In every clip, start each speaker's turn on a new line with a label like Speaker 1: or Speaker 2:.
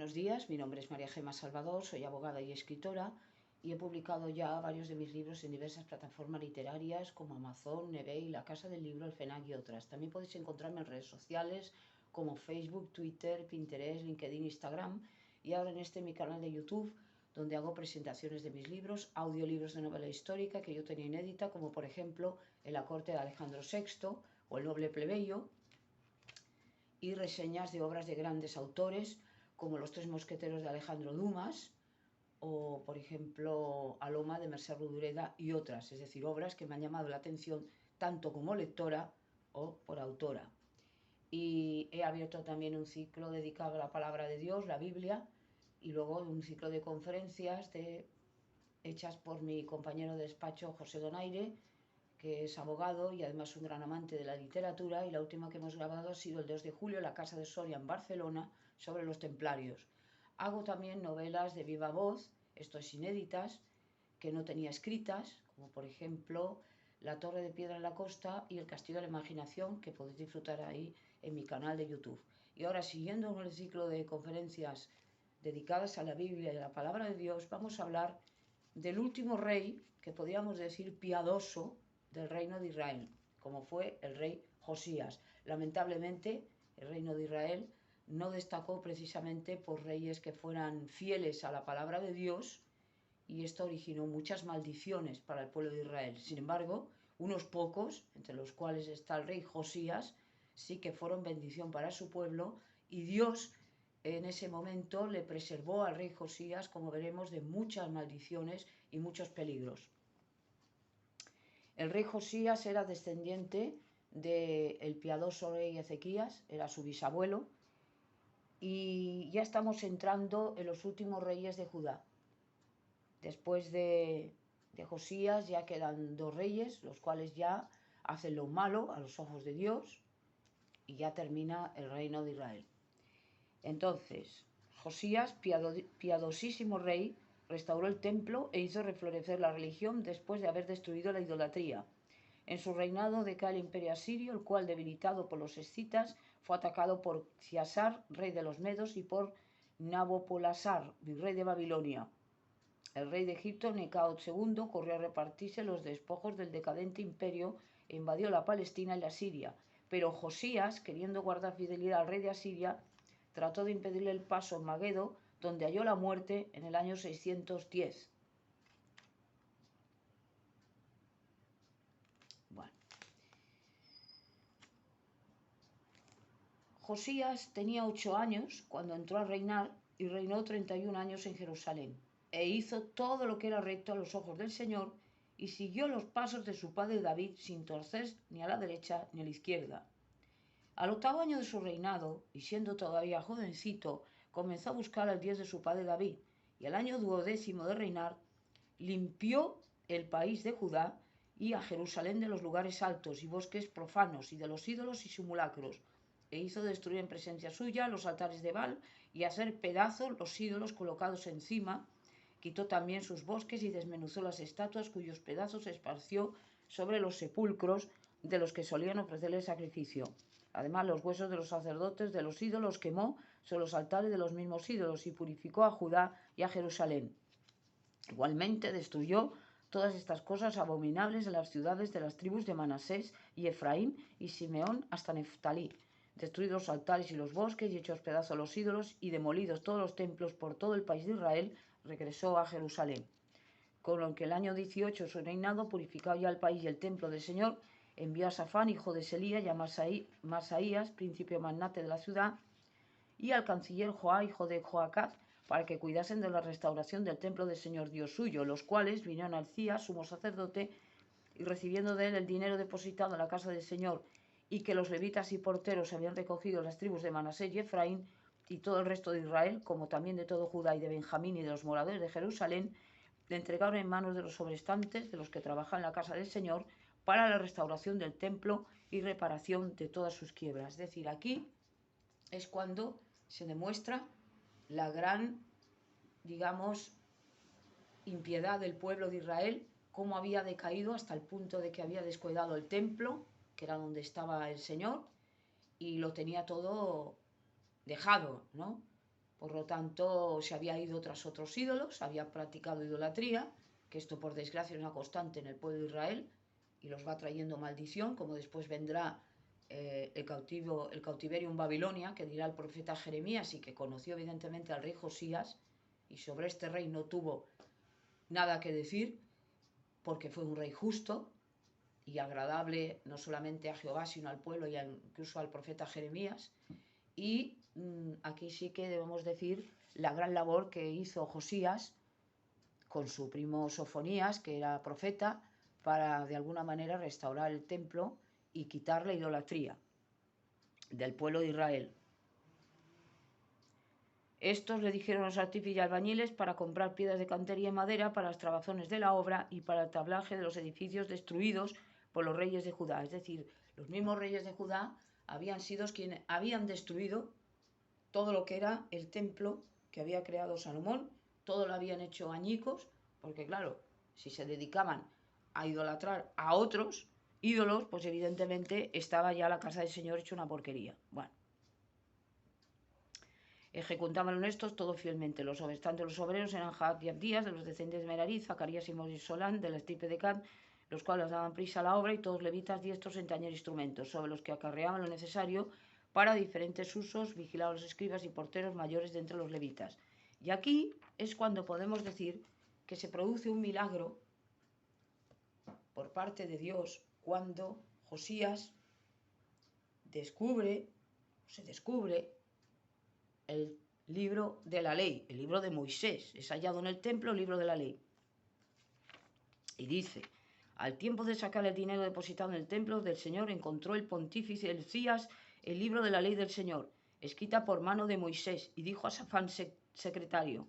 Speaker 1: buenos días, mi nombre es María Gemma Salvador, soy abogada y escritora y he publicado ya varios de mis libros en diversas plataformas literarias como Amazon, eBay, La Casa del Libro, El FNAC y otras. También podéis encontrarme en redes sociales como Facebook, Twitter, Pinterest, LinkedIn, Instagram y ahora en mi canal de YouTube, donde hago presentaciones de mis libros, audiolibros de novela histórica que yo tenía inédita, como por ejemplo En la corte de Alejandro VI o El noble plebeyo, y reseñas de obras de grandes autores como Los tres mosqueteros de Alejandro Dumas o, por ejemplo, Aloma de Mercè Rodoreda y otras, es decir, obras que me han llamado la atención tanto como lectora o por autora. Y he abierto también un ciclo dedicado a la palabra de Dios, la Biblia, y luego un ciclo de conferencias hechas por mi compañero de despacho José Donaire, que es abogado y además un gran amante de la literatura, y la última que hemos grabado ha sido el 2 de julio en la Casa de Soria en Barcelona sobre los templarios. Hago también novelas de viva voz, esto es inéditas, que no tenía escritas, como por ejemplo La Torre de Piedra en la Costa y El Castillo de la Imaginación, que podéis disfrutar ahí en mi canal de YouTube. Y ahora, siguiendo con el ciclo de conferencias dedicadas a la Biblia y a la Palabra de Dios, vamos a hablar del último rey, que podríamos decir piadoso, del reino de Israel, como fue el rey Josías. Lamentablemente, el reino de Israel no destacó precisamente por reyes que fueran fieles a la palabra de Dios, y esto originó muchas maldiciones para el pueblo de Israel. Sin embargo, unos pocos, entre los cuales está el rey Josías, sí que fueron bendición para su pueblo, y Dios en ese momento le preservó al rey Josías, como veremos, de muchas maldiciones y muchos peligros. El rey Josías era descendiente del piadoso rey Ezequías, era su bisabuelo, y ya estamos entrando en los últimos reyes de Judá. Después de Josías ya quedan dos reyes, los cuales ya hacen lo malo a los ojos de Dios, y ya termina el reino de Israel. Entonces, Josías, piadosísimo rey, restauró el templo e hizo reflorecer la religión después de haber destruido la idolatría. En su reinado decae el imperio asirio, el cual, debilitado por los escitas, fue atacado por Ciasar, rey de los medos, y por Nabopolassar, virrey de Babilonia. El rey de Egipto, Necao II, corrió a repartirse los despojos del decadente imperio e invadió la Palestina y la Siria. Pero Josías, queriendo guardar fidelidad al rey de Asiria, trató de impedirle el paso en Maguedo, donde halló la muerte en el año 610. Bueno. Josías tenía 8 años cuando entró a reinar y reinó 31 años en Jerusalén. E hizo todo lo que era recto a los ojos del Señor y siguió los pasos de su padre David sin torcer ni a la derecha ni a la izquierda. Al 8º año de su reinado, y siendo todavía jovencito, comenzó a buscar al Dios de su padre David, y al año 12º de reinar, limpió el país de Judá y a Jerusalén de los lugares altos y bosques profanos y de los ídolos y simulacros, e hizo destruir en presencia suya los altares de Baal y hacer pedazos los ídolos colocados encima. Quitó también sus bosques y desmenuzó las estatuas cuyos pedazos esparció sobre los sepulcros de los que solían ofrecerle sacrificio. Además, los huesos de los sacerdotes de los ídolos quemó sobre los altares de los mismos ídolos y purificó a Judá y a Jerusalén. Igualmente destruyó todas estas cosas abominables de las ciudades de las tribus de Manasés y Efraín y Simeón hasta Neftalí, destruidos los altares y los bosques y hechos pedazos los ídolos y demolidos todos los templos por todo el país de Israel, regresó a Jerusalén. Con lo que el año 18 de su reinado, purificado ya el país y el templo del Señor, envió a Safán, hijo de Selía, y a Masaías, príncipe magnate de la ciudad, y al canciller Joá, hijo de Joacat, para que cuidasen de la restauración del templo del Señor Dios suyo, los cuales vinieron al Cía, sumo sacerdote, y recibiendo de él el dinero depositado en la casa del Señor, y que los levitas y porteros habían recogido las tribus de Manasés y Efraín, y todo el resto de Israel, como también de todo Judá y de Benjamín y de los moradores de Jerusalén, le entregaron en manos de los sobrestantes, de los que trabajan en la casa del Señor, para la restauración del templo y reparación de todas sus quiebras. Es decir, aquí es cuando se demuestra la gran, digamos, impiedad del pueblo de Israel, cómo había decaído hasta el punto de que había descuidado el templo, que era donde estaba el Señor, y lo tenía todo dejado, ¿no? Por lo tanto, se había ido tras otros ídolos, había practicado idolatría, que esto por desgracia es una constante en el pueblo de Israel y los va trayendo maldición, como después vendrá el cautiverio en Babilonia, que dirá el profeta Jeremías y que conoció evidentemente al rey Josías, y sobre este rey no tuvo nada que decir, porque fue un rey justo y agradable no solamente a Jehová, sino al pueblo y incluso al profeta Jeremías. Y aquí sí que debemos decir la gran labor que hizo Josías con su primo Sofonías, que era profeta, para de alguna manera restaurar el templo y quitar la idolatría del pueblo de Israel. Estos le dijeron a los artífices y albañiles para comprar piedras de cantería y madera para los trabajones de la obra y para el tablaje de los edificios destruidos por los reyes de Judá. Es decir, los mismos reyes de Judá habían sido quienes habían destruido todo lo que era el templo que había creado Salomón, todo lo habían hecho añicos, porque claro, si se dedicaban a idolatrar a otros ídolos, pues evidentemente estaba ya la casa del Señor hecha una porquería. Bueno, ejecutaban estos todo fielmente. Los obreros eran Jaat y Abdías, de los descendientes de Merari, Zacarías y Solán, de la estirpe de Can, los cuales daban prisa a la obra, y todos levitas diestros en tañer instrumentos, sobre los que acarreaban lo necesario para diferentes usos, vigilaban los escribas y porteros mayores de entre los levitas. Y aquí es cuando podemos decir que se produce un milagro por parte de Dios, cuando Josías se descubre el libro de la ley, el libro de Moisés, es hallado en el templo el libro de la ley. Y dice: al tiempo de sacar el dinero depositado en el templo del Señor, encontró el pontífice Elías el libro de la ley del Señor, escrita por mano de Moisés, y dijo a Safán, secretario: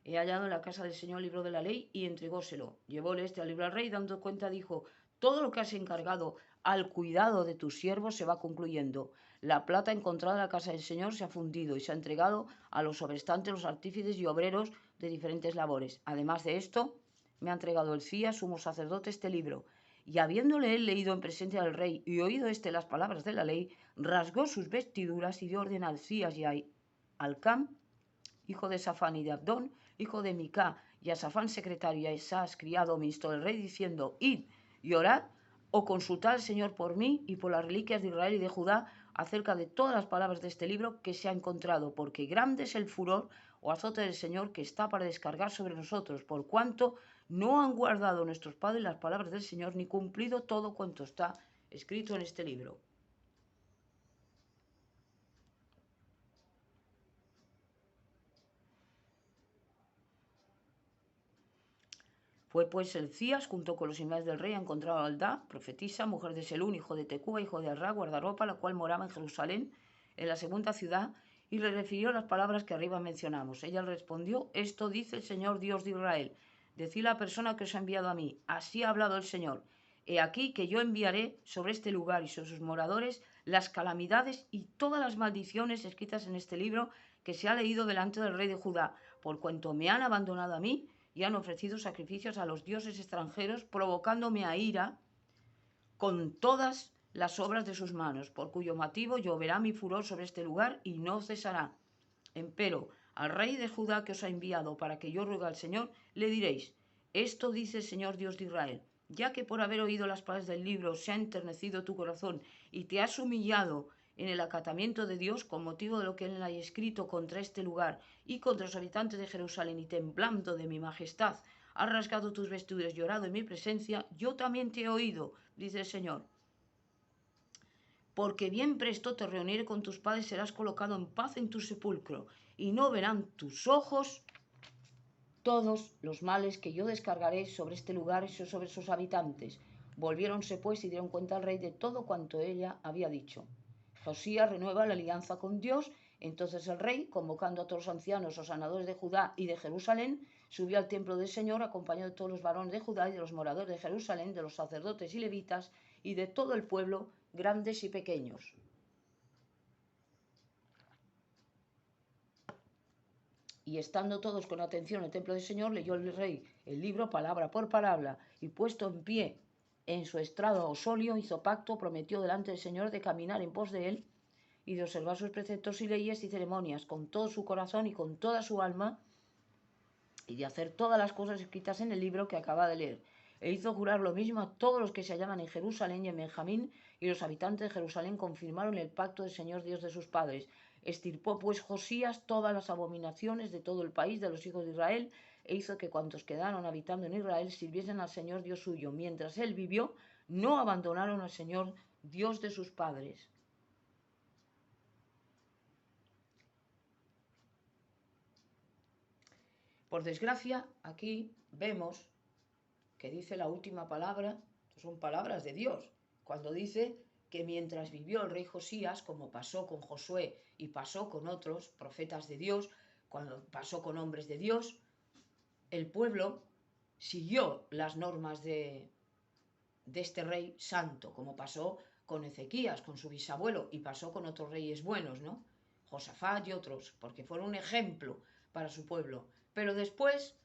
Speaker 1: he hallado en la casa del Señor el libro de la ley, y entregóselo. Llevóle al libro al rey, dando cuenta, dijo: todo lo que has encargado al cuidado de tus siervos se va concluyendo. La plata encontrada en la casa del Señor se ha fundido y se ha entregado a los sobrestantes, los artífices y obreros de diferentes labores. Además de esto, me ha entregado el Cías, sumo sacerdote, este libro. Y habiéndole él leído en presencia del rey y oído las palabras de la ley, rasgó sus vestiduras y dio orden al Cías y a Alcam, hijo de Safán, y de Abdón, hijo de Micá, y a Safán, secretario, y a Esás, criado, ministro del rey, diciendo: id y orad o consultad al Señor por mí y por las reliquias de Israel y de Judá acerca de todas las palabras de este libro que se ha encontrado, porque grande es el furor o azote del Señor que está para descargar sobre nosotros, por cuanto no han guardado nuestros padres las palabras del Señor, ni cumplido todo cuanto está escrito en este libro. Fue pues el Cías, junto con los similares del rey, a encontrar a Aldá, profetisa, mujer de Selún, hijo de Tecúa, hijo de Arra, guardarropa, la cual moraba en Jerusalén, en la segunda ciudad, y le refirió las palabras que arriba mencionamos. Ella le respondió: esto dice el Señor Dios de Israel: decid a la persona que os ha enviado a mí, así ha hablado el Señor: he aquí que yo enviaré sobre este lugar y sobre sus moradores las calamidades y todas las maldiciones escritas en este libro que se ha leído delante del rey de Judá, por cuanto me han abandonado a mí y han ofrecido sacrificios a los dioses extranjeros, provocándome a ira con todas las obras de sus manos, por cuyo motivo lloverá mi furor sobre este lugar y no cesará. Empero al rey de Judá, que os ha enviado para que yo ruegue al Señor, le diréis: esto dice el Señor Dios de Israel: ya que por haber oído las palabras del libro se ha enternecido tu corazón y te has humillado en el acatamiento de Dios, con motivo de lo que él haya escrito contra este lugar y contra los habitantes de Jerusalén, y temblando de mi majestad has rasgado tus vestiduras, llorado en mi presencia, yo también te he oído, dice el Señor. Porque bien presto te reuniré con tus padres, serás colocado en paz en tu sepulcro, y no verán tus ojos todos los males que yo descargaré sobre este lugar y sobre sus habitantes. Volviéronse pues y dieron cuenta al rey de todo cuanto ella había dicho. Josías renueva la alianza con Dios. Entonces el rey, convocando a todos los ancianos o sanadores de Judá y de Jerusalén, subió al templo del Señor, acompañado de todos los varones de Judá y de los moradores de Jerusalén, de los sacerdotes y levitas, y de todo el pueblo, grandes y pequeños. Y estando todos con atención en el templo del Señor, leyó el rey el libro palabra por palabra, y puesto en pie en su estrado o solio, hizo pacto, prometió delante del Señor de caminar en pos de él y de observar sus preceptos y leyes y ceremonias con todo su corazón y con toda su alma, y de hacer todas las cosas escritas en el libro que acaba de leer. E hizo jurar lo mismo a todos los que se hallaban en Jerusalén y en Benjamín, y los habitantes de Jerusalén confirmaron el pacto del Señor Dios de sus padres. Estirpó pues Josías todas las abominaciones de todo el país de los hijos de Israel, e hizo que cuantos quedaron habitando en Israel sirviesen al Señor Dios suyo. Mientras él vivió, no abandonaron al Señor Dios de sus padres. Por desgracia, aquí vemos que dice la última palabra, son palabras de Dios, cuando dice que mientras vivió el rey Josías, como pasó con Josué y pasó con otros profetas de Dios, cuando pasó con hombres de Dios, el pueblo siguió las normas de este rey santo, como pasó con Ezequías, con su bisabuelo, y pasó con otros reyes buenos, ¿no? Josafat y otros, porque fueron un ejemplo para su pueblo. Pero después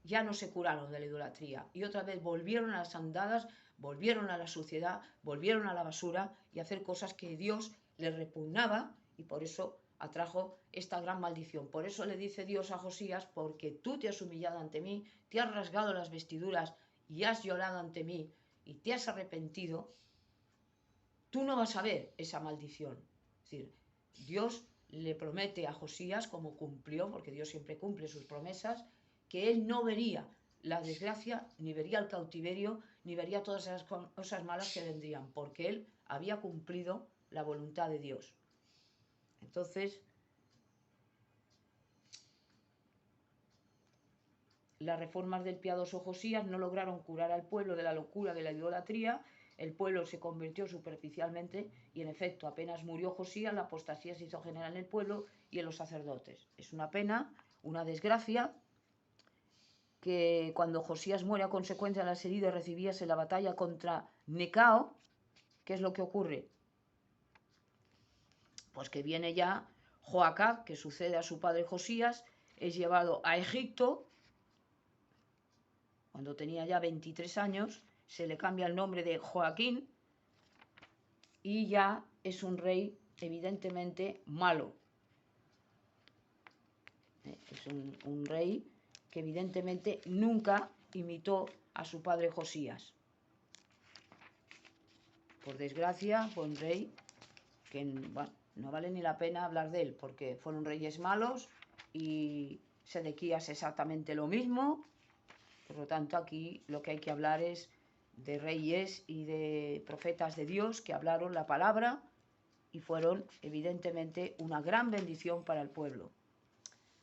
Speaker 1: ya no se curaron de la idolatría y otra vez volvieron a las andadas, volvieron a la suciedad, volvieron a la basura y a hacer cosas que Dios les repugnaba, y por eso atrajo esta gran maldición. Por eso le dice Dios a Josías: porque tú te has humillado ante mí, te has rasgado las vestiduras y has llorado ante mí y te has arrepentido, tú no vas a ver esa maldición. Es decir, Dios le promete a Josías, como cumplió, porque Dios siempre cumple sus promesas, que él no vería la desgracia, ni vería el cautiverio, ni vería todas esas cosas malas que vendrían, porque él había cumplido la voluntad de Dios. Entonces, las reformas del piadoso Josías no lograron curar al pueblo de la locura de la idolatría. El pueblo se convirtió superficialmente y, en efecto, apenas murió Josías, la apostasía se hizo general en el pueblo y en los sacerdotes. Es una pena, una desgracia, que cuando Josías muere a consecuencia de las heridas recibidas en la batalla contra Necao, ¿qué es lo que ocurre? Pues que viene ya Joacab, que sucede a su padre Josías, es llevado a Egipto. Cuando tenía ya 23 años, se le cambia el nombre de Joaquín y ya es un rey evidentemente malo. Es un rey que evidentemente nunca imitó a su padre Josías. Por desgracia, fue un rey que, bueno, no vale ni la pena hablar de él, porque fueron reyes malos, y Sedequías exactamente lo mismo. Por lo tanto, aquí lo que hay que hablar es de reyes y de profetas de Dios que hablaron la palabra y fueron evidentemente una gran bendición para el pueblo.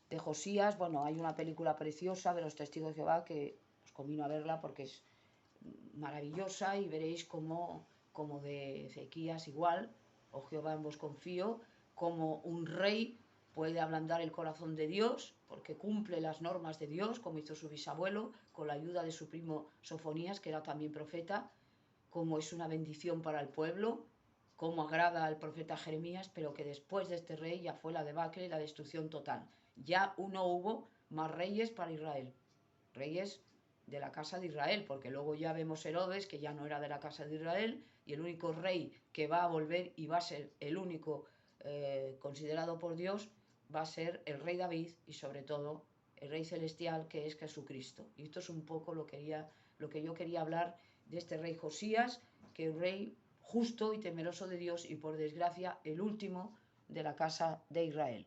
Speaker 1: De Josías, bueno, hay una película preciosa de los Testigos de Jehová que os convino a verla porque es maravillosa, y veréis como de Ezequías igual, oh Jehová, en vos confío, como un rey puede ablandar el corazón de Dios porque cumple las normas de Dios, como hizo su bisabuelo con la ayuda de su primo Sofonías, que era también profeta, como es una bendición para el pueblo, como agrada al profeta Jeremías, pero que después de este rey ya fue la debacle y la destrucción total. Ya no hubo más reyes para Israel, reyes de la casa de Israel, porque luego ya vemos Herodes, que ya no era de la casa de Israel, y el único rey que va a volver y va a ser el único considerado por Dios va a ser el rey David, y sobre todo el rey celestial, que es Jesucristo. Y esto es un poco lo que yo quería hablar de este rey Josías, que es un rey justo y temeroso de Dios, y por desgracia el último de la casa de Israel.